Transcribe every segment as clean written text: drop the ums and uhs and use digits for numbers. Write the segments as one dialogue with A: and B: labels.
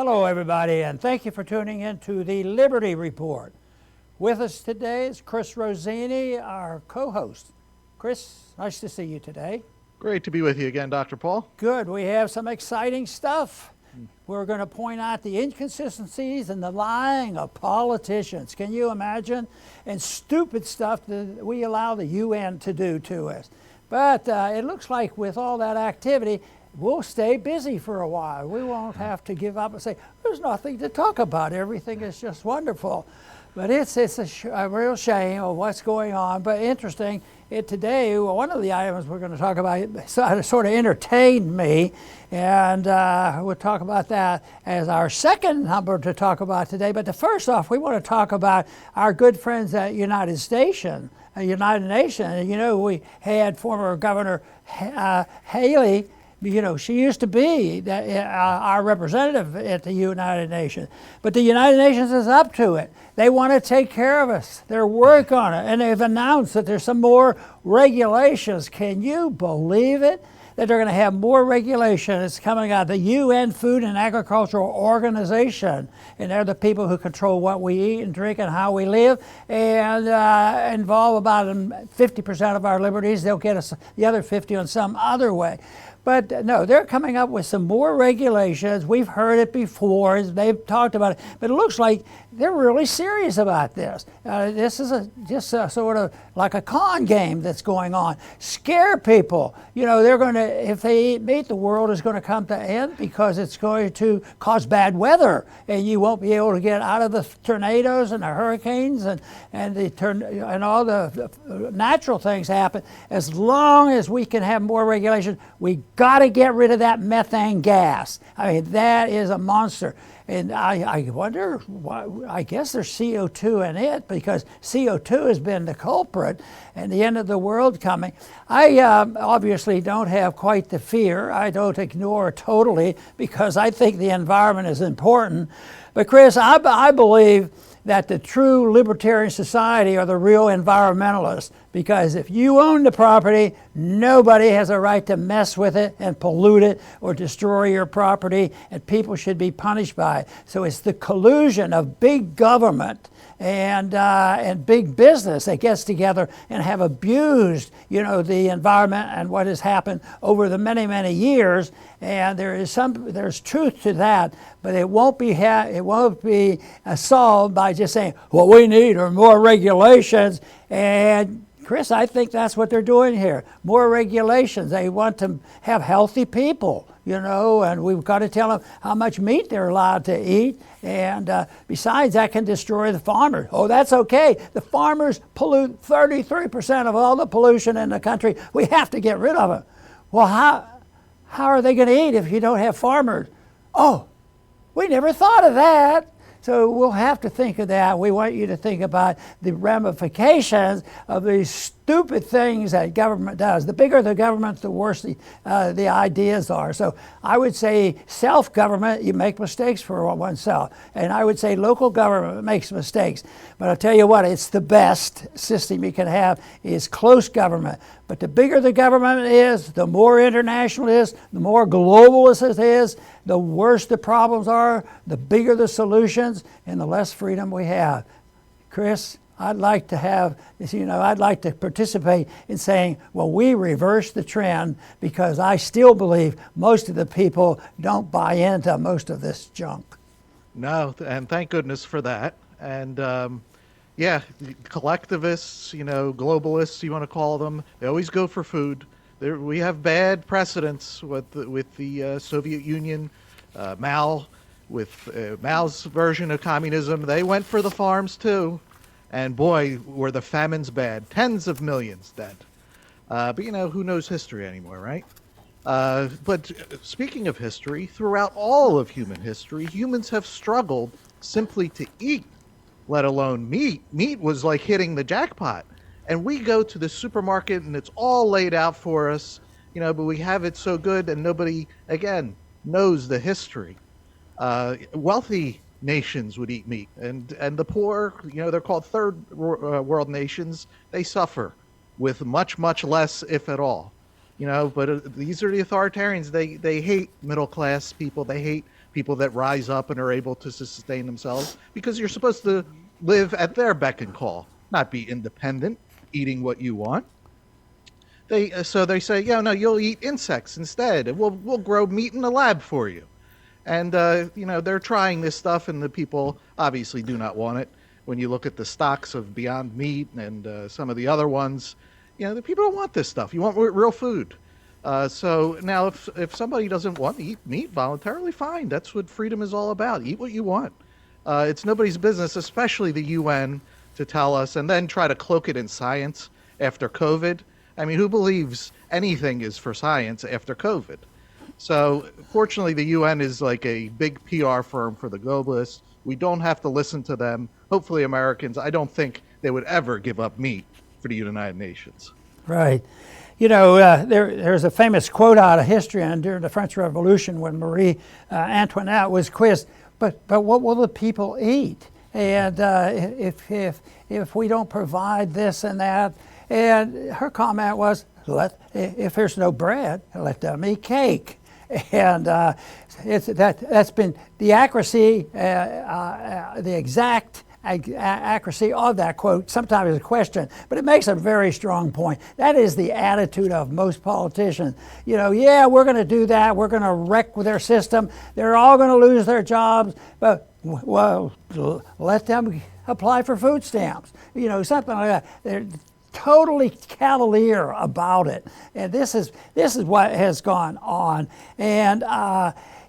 A: Hello, everybody, and thank you for tuning in to the Liberty Report. With us today is Chris Rossini, our co-host. Chris, nice to see you today.
B: Great to be with you again, Dr. Paul.
A: Good. We have some exciting stuff. We're going to point out the inconsistencies and the lying of politicians. Can you imagine? And stupid stuff that we allow the UN to do to us. But it looks like with all that activity, we'll stay busy for a while. We won't have to give up and say, there's nothing to talk about. Everything is just wonderful. But it's a real shame of what's going on. But interesting, today, one of the items we're going to talk about sort of entertained me. And we'll talk about that as our second number to talk about today. But first off, we want to talk about our good friends at United Nations. And, you know, we had former Governor Haley. You know, she used to be our representative at the United Nations. But the United Nations is up to it. They want to take care of us. They're working on it. And they've announced that there's some more regulations. Can you believe it? That they're going to have more regulations coming out of the UN Food and Agricultural Organization. And they're the people who control what we eat and drink and how we live. And involve about 50% of our liberties. They'll get us the other 50 on some other way. But no, they're coming up with some more regulations. We've heard it before. They've talked about it. But it looks like they're really serious about this. This is just a sort of like a con game that's going on. Scare people. You know, they're going to, if they eat meat, the world is going to come to end because it's going to cause bad weather. And you won't be able to get out of the tornadoes and the hurricanes and all the natural things happen. As long as we can have more regulation, we got to get rid of that methane gas. I mean, that is a monster. And I wonder, I guess there's CO2 in it because CO2 has been the culprit and the end of the world coming. I obviously don't have quite the fear. I don't ignore totally because I think the environment is important. But Chris, I believe that the true libertarian society are the real environmentalists, because if you own the property, nobody has a right to mess with it and pollute it or destroy your property, and people should be punished by it. So it's the collusion of big government and big business that gets together and have abused, you know, the environment and what has happened over the many, many years. And there's truth to that, but it won't be solved by just saying, what we need are more regulations. And Chris, I think that's what they're doing here. More regulations. They want to have healthy people, you know, and we've got to tell them how much meat they're allowed to eat. And besides, that can destroy the farmers. Oh, that's okay. The farmers pollute 33% of all the pollution in the country. We have to get rid of it. Well, how are they going to eat if you don't have farmers? Oh, we never thought of that. So we'll have to think of that. We want you to think about the ramifications of these stupid things that government does. The bigger the government, the worse the ideas are. So I would say self-government, you make mistakes for oneself. And I would say local government makes mistakes. But I'll tell you what, it's the best system you can have is close government. But the bigger the government is, the more international it is, the more globalist it is, the worse the problems are, the bigger the solutions, and the less freedom we have. Chris, I'd like to participate in saying, well, we reverse the trend, because I still believe most of the people don't buy into most of this junk.
B: No, and thank goodness for that. And yeah, collectivists, you know, globalists, you want to call them, they always go for food. We have bad precedents with the Soviet Union, Mao, with Mao's version of communism. They went for the farms too. And boy, were the famines bad. Tens of millions dead. But you know, who knows history anymore, right? But speaking of history, throughout all of human history, humans have struggled simply to eat, let alone meat. Meat was like hitting the jackpot. And we go to the supermarket and it's all laid out for us, you know, but we have it so good and nobody, again, knows the history. Wealthy nations would eat meat, and the poor, you know, they're called third world nations, they suffer with much, much less, if at all. You know, but these are the authoritarians. They hate middle class people. They hate people that rise up and are able to sustain themselves, because you're supposed to live at their beck and call, not be independent, eating what you want. So they say, yeah, no, you'll eat insects instead, and we'll grow meat in the lab for you. And they're trying this stuff, and the people obviously do not want it. When you look at the stocks of Beyond Meat and some of the other ones, the people don't want this stuff. You want real food. So now, if somebody doesn't want to eat meat voluntarily, fine. That's what freedom is all about. Eat what you want. It's nobody's business, especially the UN, to tell us and then try to cloak it in science after COVID. I mean, who believes anything is for science after COVID? So fortunately, the UN is like a big PR firm for the globalists. We don't have to listen to them. Hopefully, Americans, I don't think they would ever give up meat for the United Nations.
A: Right. There's a famous quote out of history during the French Revolution when Marie Antoinette was quizzed, but what will the people eat? And if we don't provide this and that, and her comment was, if there's no bread, let them eat cake. And that's been the accuracy, the exact accuracy of that quote sometimes is a question, but it makes a very strong point. That is the attitude of most politicians. Yeah, we're going to do that. We're going to wreck their system. They're all going to lose their jobs, but well, let them apply for food stamps. Something like that. They're totally cavalier about it, and this is what has gone on. And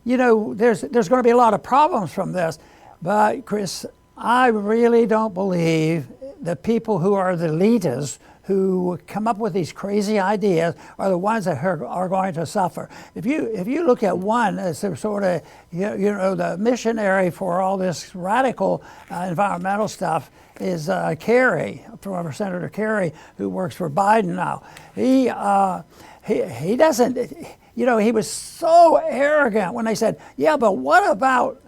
A: there's going to be a lot of problems from this, but Chris, I really don't believe the people who are the leaders who come up with these crazy ideas are the ones that are going to suffer. If you look at one as sort of the missionary for all this radical environmental stuff is Kerry, former Senator Kerry, who works for Biden now. He doesn't, he was so arrogant when they said, yeah, but what about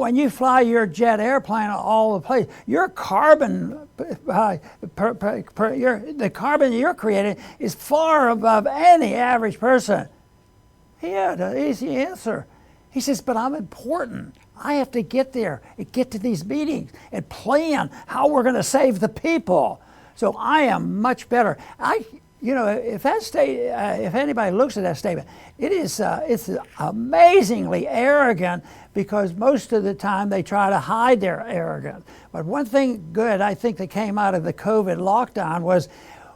A: when you fly your jet airplane all the place? Your carbon, the carbon you're creating is far above any average person. He had an easy answer. He says, but I'm important. I have to get there and get to these meetings and plan how we're going to save the people. So I am much better. If anybody looks at that statement, it's amazingly arrogant, because most of the time they try to hide their arrogance. But one thing good I think that came out of the COVID lockdown was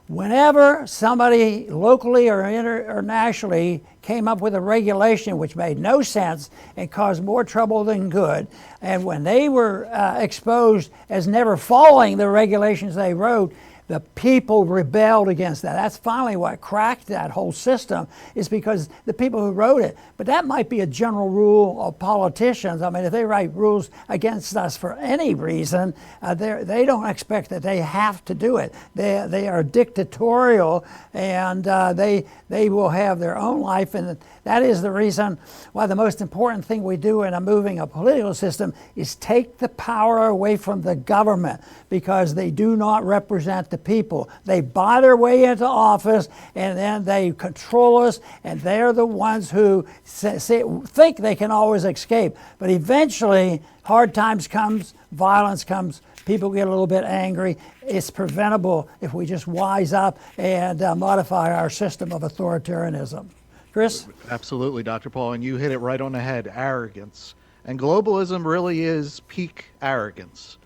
A: whenever somebody locally or nationally came up with a regulation which made no sense and caused more trouble than good, and when they were exposed as never following the regulations they wrote, the people rebelled against that. That's finally what cracked that whole system, is because the people who wrote it. But that might be a general rule of politicians. I mean, if they write rules against us for any reason, they don't expect that they have to do it. They are dictatorial, and they will have their own life. And that is the reason why the most important thing we do in moving a political system is take the power away from the government, because they do not represent the people. They buy their way into office, and then they control us, and they're the ones who think they can always escape. But eventually, hard times comes, violence comes, people get a little bit angry. It's preventable if we just wise up and modify our system of authoritarianism. Chris?
B: Absolutely, Dr. Paul, and you hit it right on the head, arrogance. And globalism really is peak arrogance,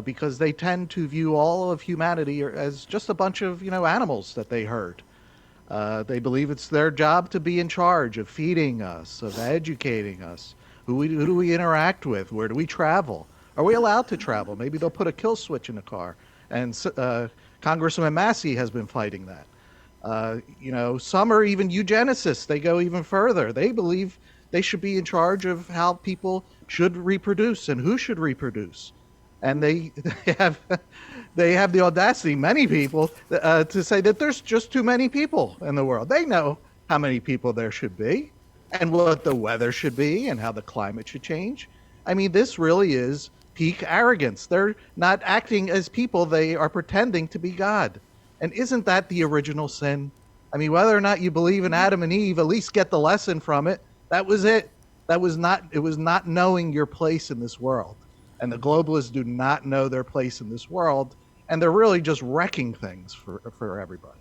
B: because they tend to view all of humanity as just a bunch of, animals that they herd. They believe it's their job to be in charge of feeding us, of educating us. Who do we interact with? Where do we travel? Are we allowed to travel? Maybe they'll put a kill switch in the car. And Congressman Massey has been fighting that. Some are even eugenicists. They go even further. They believe they should be in charge of how people should reproduce and who should reproduce. And they have the audacity, many people, to say that there's just too many people in the world. They know how many people there should be and what the weather should be and how the climate should change. I mean, this really is peak arrogance. They're not acting as people. They are pretending to be God. And isn't that the original sin? I mean, whether or not you believe in Adam and Eve, at least get the lesson from it. That was it. It was not knowing your place in this world. And the globalists do not know their place in this world, and they're really just wrecking things for everybody.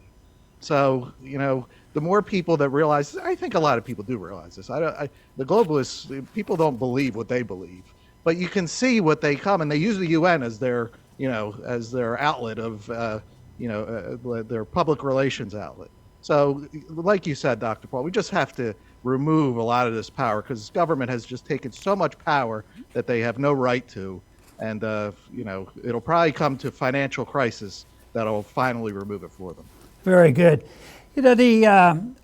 B: So, the more people that realize, I think a lot of people do realize this. The globalists, people don't believe what they believe, but you can see what they come, and they use the UN as their, as their outlet of, their public relations outlet. So, like you said, Dr. Paul, we just have to remove a lot of this power because government has just taken so much power that they have no right to. And, it'll probably come to financial crisis that'll finally remove it for them.
A: Very good. The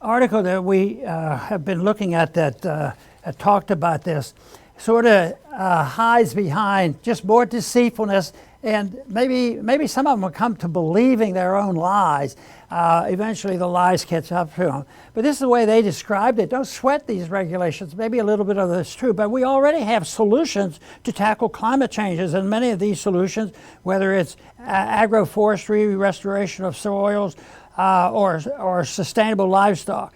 A: article that we have been looking at that talked about this sort of hides behind just more deceitfulness, and maybe some of them will come to believing their own lies. Eventually the lies catch up to them. But this is the way they described it. Don't sweat these regulations. Maybe a little bit of this is true, but we already have solutions to tackle climate changes, and many of these solutions, whether it's agroforestry, restoration of soils, or sustainable livestock.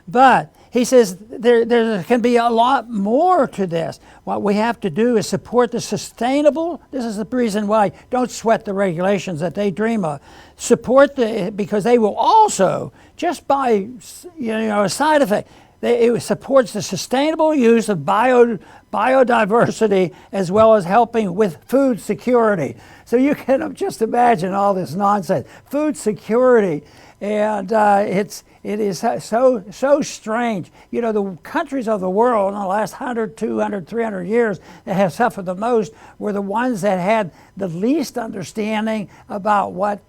A: But he says there can be a lot more to this. What we have to do is support the sustainable. This is the reason why don't sweat the regulations that they dream of. Support because they will also, just by a side effect, it supports the sustainable use of biodiversity as well as helping with food security. So you can just imagine all this nonsense. Food security. And it is so strange. The countries of the world in the last 100, 200, 300 years that have suffered the most were the ones that had the least understanding about what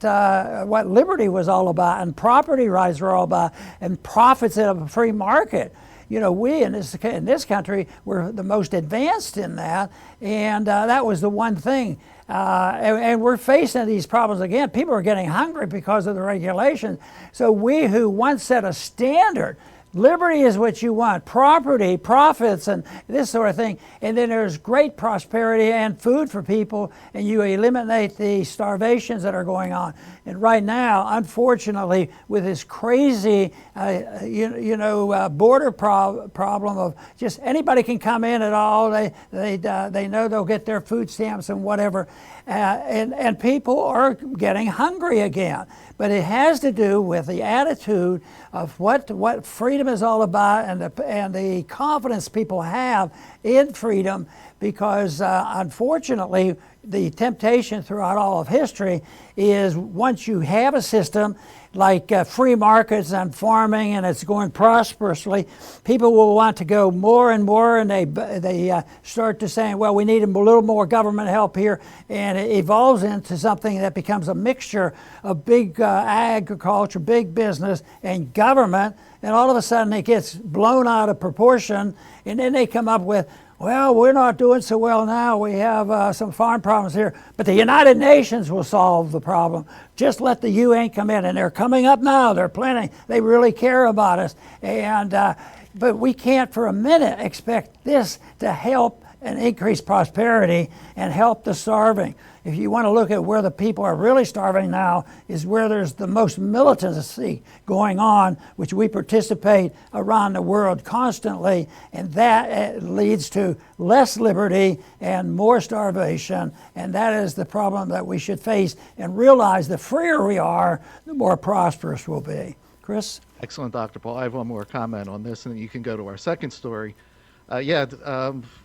A: liberty was all about and property rights were all about and profits of a free market. We in this country were the most advanced in that, and that was the one thing. And we're facing these problems again. People are getting hungry because of the regulations. So we who once set a standard, liberty is what you want, property, profits, and this sort of thing. And then there's great prosperity and food for people, and you eliminate the starvations that are going on. And right now, unfortunately, with this crazy, border problem of just anybody can come in at all. They know they'll get their food stamps and whatever, and people are getting hungry again. But it has to do with the attitude of what freedom is all about and the confidence people have in freedom, because unfortunately the temptation throughout all of history is once you have a system like free markets and farming and it's going prosperously, people will want to go more and more, and they start to saying, well, we need a little more government help here, and it evolves into something that becomes a mixture of big agriculture, big business, and government, and all of a sudden it gets blown out of proportion, and then they come up with, well, we're not doing so well now. We have some farm problems here, but the United Nations will solve the problem. Just let the UN come in, and they're coming up now. They're planning. They really care about us, and but we can't for a minute expect this to help and increase prosperity and help the starving. If you want to look at where the people are really starving now, is where there's the most militancy going on, which we participate around the world constantly, and that leads to less liberty and more starvation, and that is the problem that we should face and realize the freer we are, the more prosperous we'll be. Chris?
B: Excellent, Dr. Paul. I have one more comment on this, and then you can go to our second story.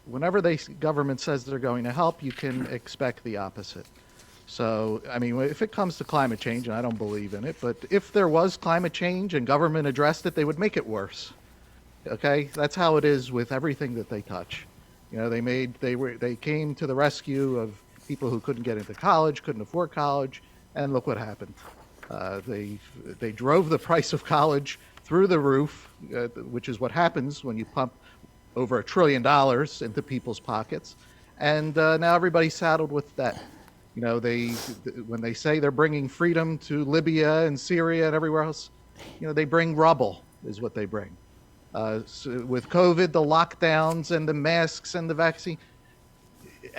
B: Whenever government says they're going to help, you can expect the opposite. So, if it comes to climate change, and I don't believe in it, but if there was climate change and government addressed it, they would make it worse. Okay, that's how it is with everything that they touch. They came to the rescue of people who couldn't get into college, couldn't afford college, and look what happened. They drove the price of college through the roof, which is what happens when you pump over $1 trillion into people's pockets, and now everybody's saddled with debt. When they say they're bringing freedom to Libya and Syria and everywhere else, they bring rubble, is what they bring. So with COVID, the lockdowns and the masks and the vaccine,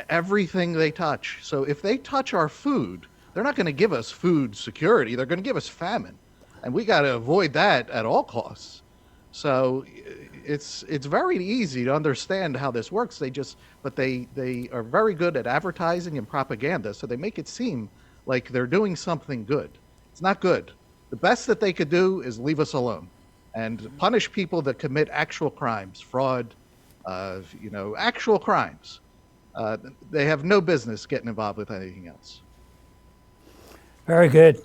B: everything they touch. So if they touch our food, they're not going to give us food security. They're going to give us famine, and we got to avoid that at all costs. So it's very easy to understand how this works. They are very good at advertising and propaganda, so they make it seem like they're doing something good. It's not good. The best that they could do is leave us alone and punish people that commit actual crimes, fraud, actual crimes. They have no business getting involved with anything else.
A: Very good.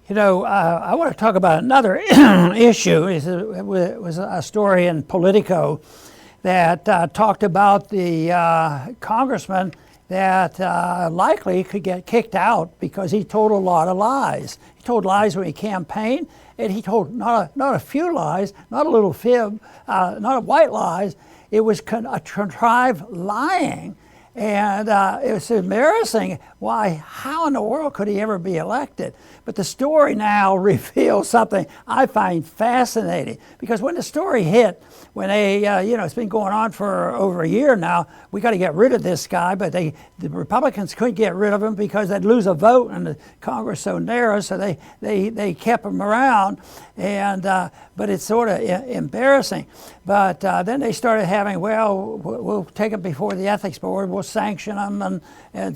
A: I want to talk about another issue. It was a story in Politico that talked about the congressman that likely could get kicked out because he told a lot of lies. He told lies when he campaigned, and he told not a few lies, not a little fib, not a white lies. It was a contrived lying. And it was embarrassing. How in the world could he ever be elected? But the story now reveals something I find fascinating. Because when the story hit, when it's been going on for over a year now, we got to get rid of this guy, but the Republicans couldn't get rid of him because they'd lose a vote and the Congress so narrow, so they kept him around. But it's sort of embarrassing. But then they started having, we'll take him before the ethics board, we'll sanction him, we'll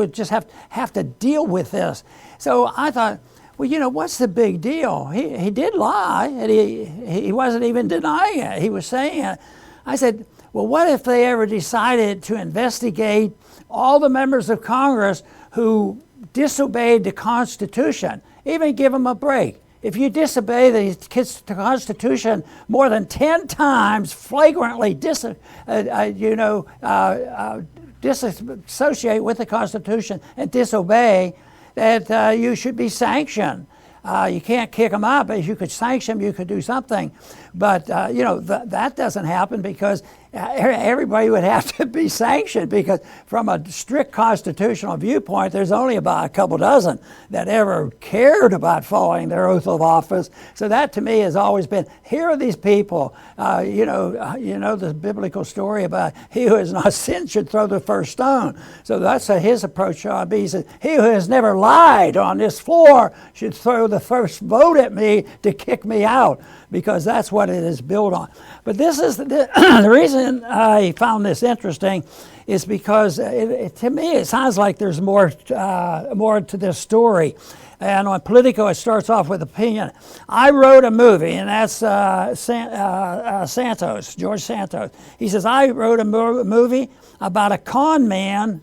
A: just have to deal with this. So I thought, what's the big deal? He did lie, and he wasn't even denying it. He was saying it. I said, well, what if they ever decided to investigate all the members of Congress who disobeyed the Constitution, even give them a break? If you disobey the Constitution more than 10 times, flagrantly disassociate with the Constitution and disobey, that you should be sanctioned. You can't kick them out, but if you could sanction them, you could do something. But, that doesn't happen because everybody would have to be sanctioned, because from a strict constitutional viewpoint, there's only about a couple dozen that ever cared about following their oath of office. So that to me has always been, here are these people, the biblical story about he who has not sinned should throw the first stone. So that's his approach on me. He says, he who has never lied on this floor should throw the first vote at me to kick me out, because that's what it is built on. But this is the reason I found this interesting is because to me it sounds like there's more to this story. And on Politico, it starts off with opinion. I wrote a movie, and that's George Santos. He says, I wrote a movie about a con man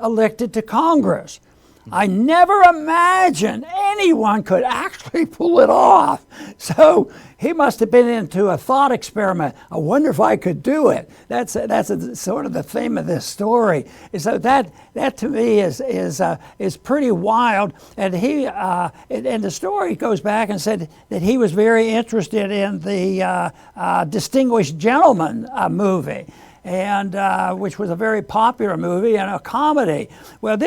A: elected to Congress. I never imagined anyone could actually pull it off. So he must have been into a thought experiment. I wonder if I could do it. That's sort of the theme of this story. And so that to me is pretty wild. And and the story goes back and said that he was very interested in the Distinguished Gentleman movie, and which was a very popular movie and a comedy. Well,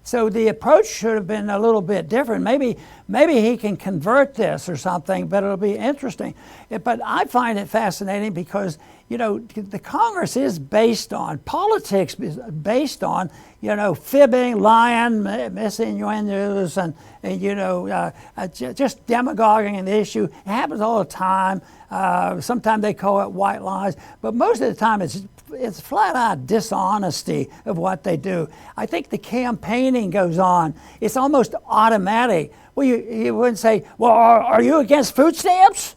A: so the approach should have been a little bit different. Maybe he can convert this or something, but it'll be interesting. But I find it fascinating because, the Congress is based on, politics is based on, fibbing, lying, misinnuendos, and just demagoguing an issue. It happens all the time. Sometimes they call it white lies, but most of the time it's flat out dishonesty of what they do. I think the campaigning goes on. It's almost automatic. Well, you wouldn't say, well, are you against food stamps?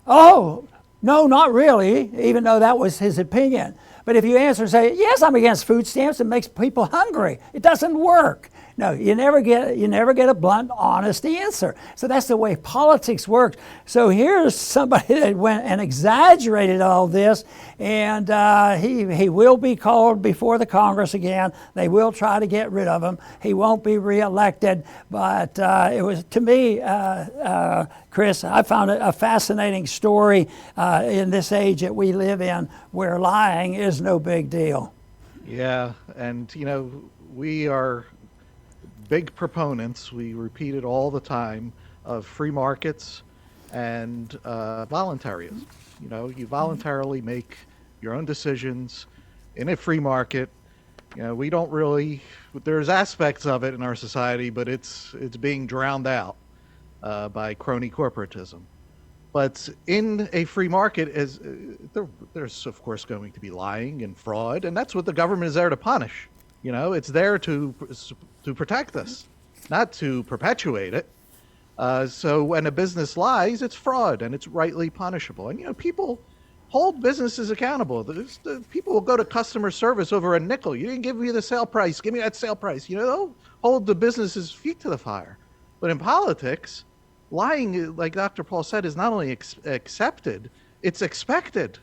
A: Oh, no, not really, even though that was his opinion. But if you answer and say, yes, I'm against food stamps, it makes people hungry. It doesn't work. No, you never get a blunt, honest answer. So that's the way politics works. So here's somebody that went and exaggerated all this, and he will be called before the Congress again. They will try to get rid of him. He won't be reelected. But it was, to me, Chris, I found it a fascinating story in this age that we live in, where lying is no big deal.
B: Yeah, and we are big proponents, we repeat it all the time, of free markets and voluntarism. You voluntarily make your own decisions in a free market. We don't really, there's aspects of it in our society, but it's being drowned out. by crony corporatism. But in a free market, there's of course going to be lying and fraud, and that's what the government is there to punish. It's there to protect us, not to perpetuate it. So when a business lies, it's fraud, and it's rightly punishable. And people hold businesses accountable. People will go to customer service over a nickel. You didn't give me the sale price. Give me that sale price. They'll hold the business's feet to the fire. But in politics, lying, like Dr. Paul said, is not only accepted, it's expected.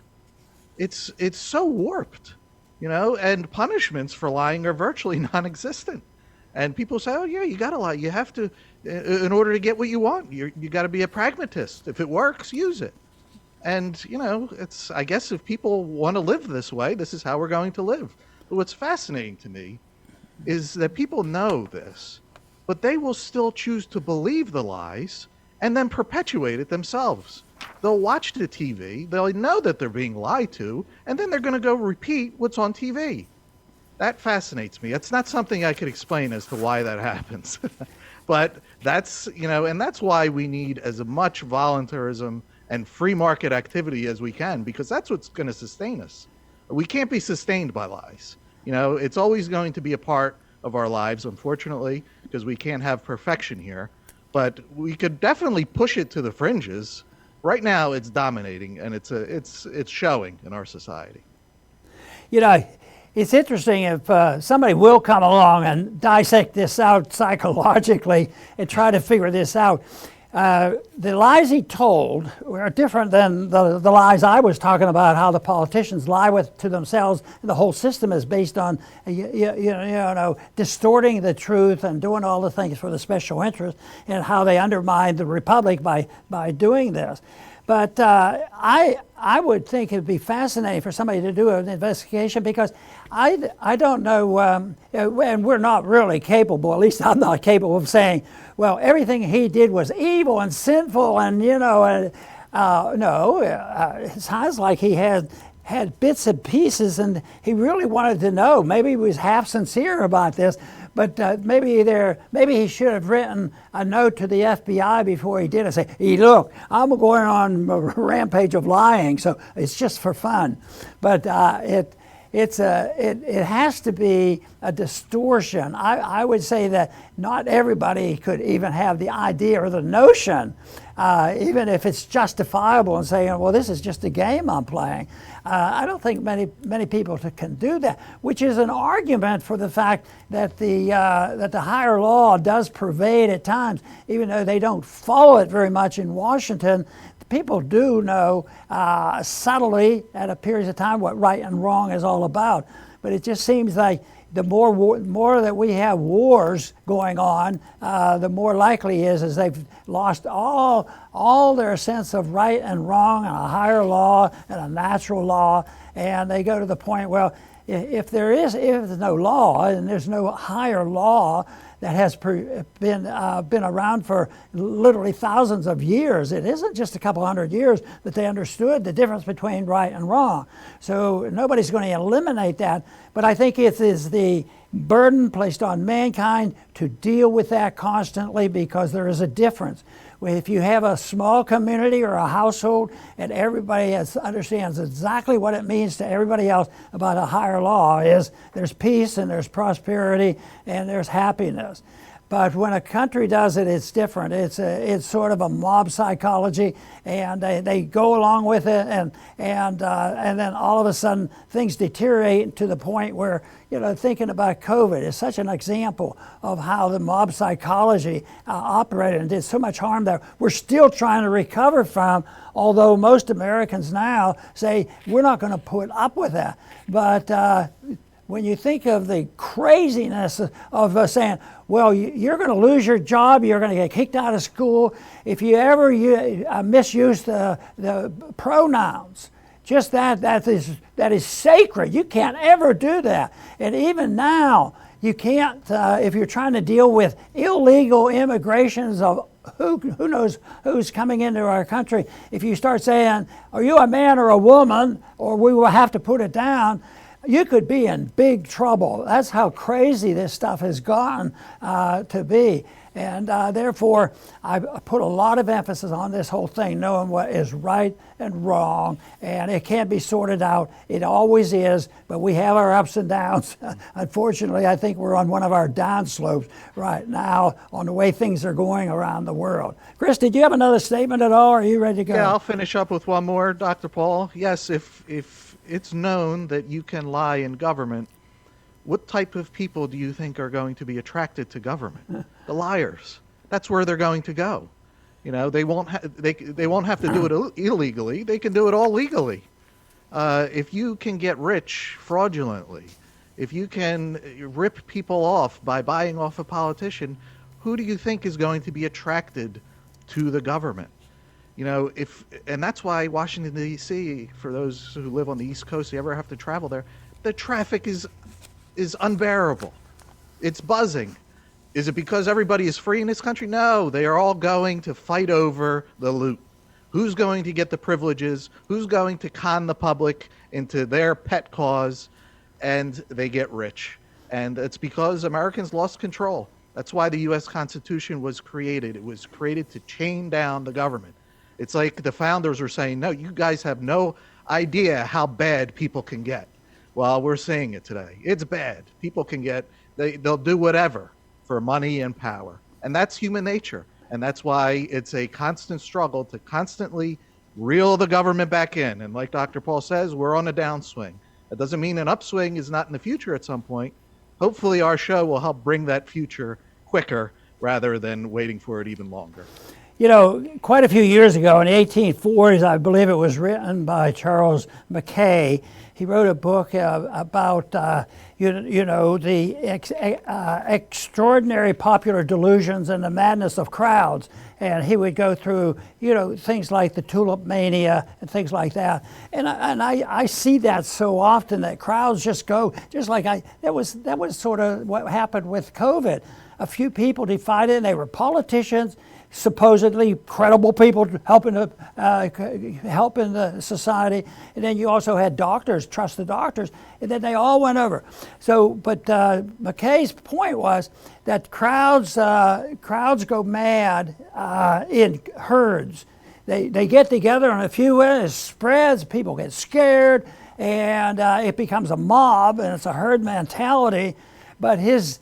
B: It's so warped, and punishments for lying are virtually non-existent. And people say, oh, yeah, you got to lie. You have to, in order to get what you want, you got to be a pragmatist. If it works, use it. And, I guess if people want to live this way, this is how we're going to live. But what's fascinating to me is that people know this, but they will still choose to believe the lies and then perpetuate it themselves. They'll watch the TV, they'll know that they're being lied to, and then they're going to go repeat what's on TV. That fascinates me. It's not something I could explain as to why that happens. But that's, and that's why we need as much voluntarism and free market activity as we can, because that's what's going to sustain us. We can't be sustained by lies. It's always going to be a part of our lives, unfortunately, because we can't have perfection here. But we could definitely push it to the fringes. Right now, it's dominating, and it's showing in our society.
A: It's interesting if somebody will come along and dissect this out psychologically and try to figure this out. The lies he told were different than the lies I was talking about, how the politicians lie to themselves, and the whole system is based on distorting the truth and doing all the things for the special interest, and how they undermine the republic by doing this. But I would think it would be fascinating for somebody to do an investigation, because I don't know, and we're not really capable, at least I'm not capable of saying, well, everything he did was evil and sinful, and no, it sounds like he had bits and pieces, and he really wanted to know. Maybe he was half sincere about this, but maybe he should have written a note to the FBI before he did it. Say, hey, look, I'm going on a rampage of lying, so it's just for fun. But it has to be a distortion. I would say that not everybody could even have the idea or the notion, even if it's justifiable and saying, well, this is just a game I'm playing. I don't think many people can do that, which is an argument for the fact that the higher law does pervade at times, even though they don't follow it very much in Washington. People do know subtly at a period of time what right and wrong is all about. But it just seems like the more that we have wars going on, the more likely is they've lost all their sense of right and wrong and a higher law and a natural law, and they go to the point, well, if there's no law and there's no higher law that has been around for literally thousands of years. It isn't just a couple hundred years that they understood the difference between right and wrong. So nobody's going to eliminate that, but I think it is the burden placed on mankind to deal with that constantly, because there is a difference. If you have a small community or a household and everybody understands exactly what it means to everybody else about a higher law, is there's peace and there's prosperity and there's happiness. But when a country does it, it's different. It's sort of a mob psychology, and they go along with it, and then all of a sudden things deteriorate to the point where, thinking about COVID is such an example of how the mob psychology operated and did so much harm that we're still trying to recover from, although most Americans now say we're not going to put up with that. But when you think of the craziness of saying, well, you're going to lose your job, you're going to get kicked out of school if you ever misuse the pronouns. Just that is sacred. You can't ever do that. And even now, you can't, if you're trying to deal with illegal immigrations of who knows who's coming into our country, if you start saying, are you a man or a woman, or we will have to put it down, you could be in big trouble. That's how crazy this stuff has gotten to be. And therefore, I put a lot of emphasis on this whole thing, knowing what is right and wrong, and it can't be sorted out. It always is, but we have our ups and downs. Unfortunately, I think we're on one of our down slopes right now on the way things are going around the world. Chris, did you have another statement at all, or are you ready to go?
B: Yeah, I'll finish up with one more, Dr. Paul. Yes, if it's known that you can lie in government, what type of people do you think are going to be attracted to government? The liars. That's where they're going to go. You know, they won't have to do it illegally. They can do it all legally. If you can get rich fraudulently, if you can rip people off by buying off a politician, who do you think is going to be attracted to the government? You know, and that's why Washington, D.C., for those who live on the East Coast, you ever have to travel there, the traffic is unbearable. It's buzzing. Is it because everybody is free in this country? No, they are all going to fight over the loot. Who's going to get the privileges? Who's going to con the public into their pet cause? And they get rich. And it's because Americans lost control. That's why the U.S. Constitution was created. It was created to chain down the government. It's like the founders were saying, no, you guys have no idea how bad people can get. Well, we're seeing it today. It's bad. People can they'll do whatever for money and power. And that's human nature. And that's why it's a constant struggle to constantly reel the government back in. And like Dr. Paul says, we're on a downswing. That doesn't mean an upswing is not in the future at some point. Hopefully our show will help bring that future quicker rather than waiting for it even longer.
A: You know, quite a few years ago in the 1840s, I believe it was written by Charles Mackay. He wrote a book about, the extraordinary popular delusions and the madness of crowds. And he would go through, things like the tulip mania and things like that. And I see that so often, that crowds just go, just like that was sort of what happened with COVID. A few people defied it, and they were politicians, supposedly credible people helping the society, and then you also had doctors, trusted doctors, and then they all went over. So, but McKay's point was that crowds go mad in herds. They get together, and a few it spreads. People get scared, and it becomes a mob, and it's a herd mentality. But his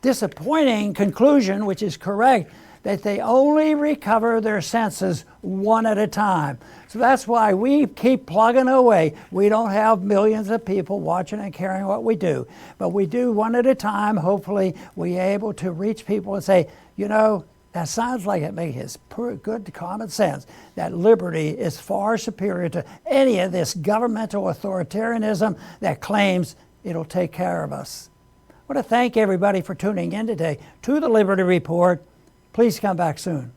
A: disappointing conclusion, which is correct, that they only recover their senses one at a time. So that's why we keep plugging away. We don't have millions of people watching and caring what we do, but we do one at a time. Hopefully we're able to reach people and say, that sounds like it makes good common sense, that liberty is far superior to any of this governmental authoritarianism that claims it'll take care of us. I want to thank everybody for tuning in today to the Liberty Report. Please come back soon.